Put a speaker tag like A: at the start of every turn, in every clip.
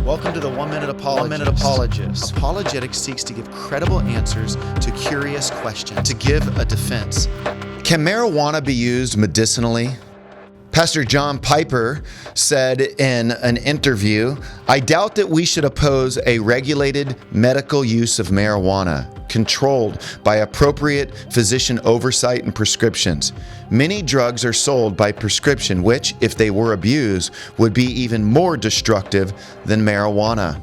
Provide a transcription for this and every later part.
A: Welcome to the 1 Minute Apologist. 1 Minute Apologist. Apologetics seeks to give credible answers to curious questions, to give a defense. Can marijuana be used medicinally? Pastor John Piper said in an interview, "I doubt that we should oppose a regulated medical use of marijuana, controlled by appropriate physician oversight and prescriptions. Many drugs are sold by prescription, which, if they were abused, would be even more destructive than marijuana."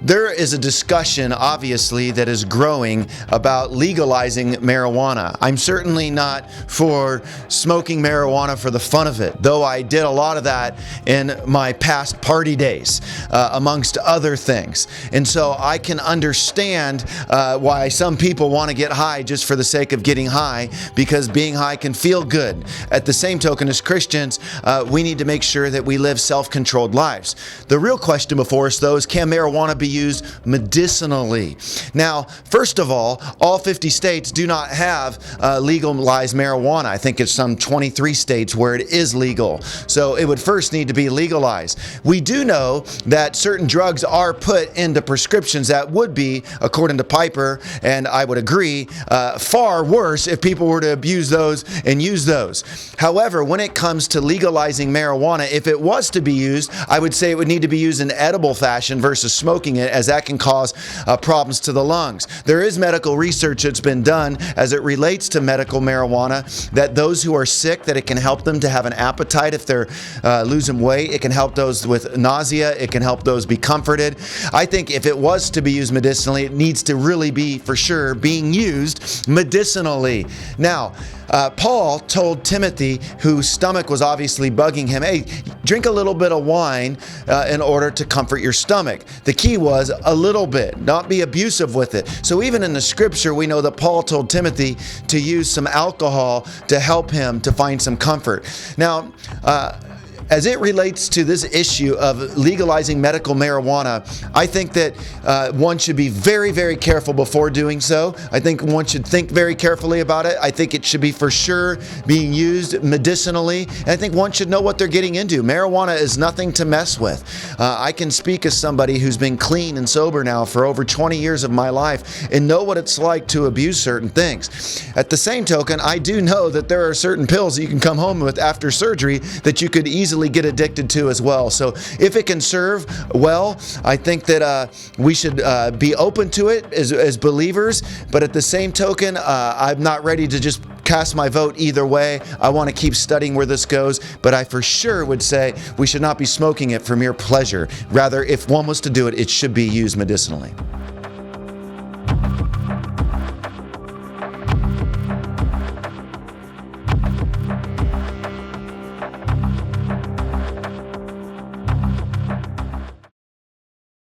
A: There is a discussion, obviously, that is growing about legalizing marijuana. I'm certainly not for smoking marijuana for the fun of it, though I did a lot of that in my past party days, amongst other things. And so I can understand why some people want to get high just for the sake of getting high, because being high can feel good. At the same token, as Christians, we need to make sure that we live self-controlled lives. The real question before us, though, is can marijuana be used medicinally? Now, first of all 50 states do not have legalized marijuana. I think it's some 23 states where it is legal. So it would first need to be legalized. We do know that certain drugs are put into prescriptions that would be, according to Piper, and I would agree, far worse if people were to abuse those and use those. However, when it comes to legalizing marijuana, if it was to be used, I would say it would need to be used in edible fashion versus smoking it, as that can cause problems to the lungs. There is medical research that's been done as it relates to medical marijuana, that those who are sick, that it can help them to have an appetite if they're losing weight. It can help those with nausea. It can help those be comforted. I think if it was to be used medicinally, it needs to really be, for sure, being used medicinally. Now, Paul told Timothy, whose stomach was obviously bugging him, hey, drink a little bit of wine in order to comfort your stomach. The key was a little bit, not be abusive with it. So even in the scripture, we know that Paul told Timothy to use some alcohol to help him to find some comfort. Now, as it relates to this issue of legalizing medical marijuana, I think that one should be very, very careful before doing so. I think one should think very carefully about it. I think it should be for sure being used medicinally. And I think one should know what they're getting into. Marijuana is nothing to mess with. I can speak as somebody who's been clean and sober now for over 20 years of my life and know what it's like to abuse certain things. At the same token, I do know that there are certain pills that you can come home with after surgery that you could easily get addicted to as well. So if it can serve well, I think that we should be open to it as believers. But at the same token, I'm not ready to just cast my vote either way. I want to keep studying where this goes, but I for sure would say we should not be smoking it for mere pleasure. Rather, if one was to do it, it should be used medicinally.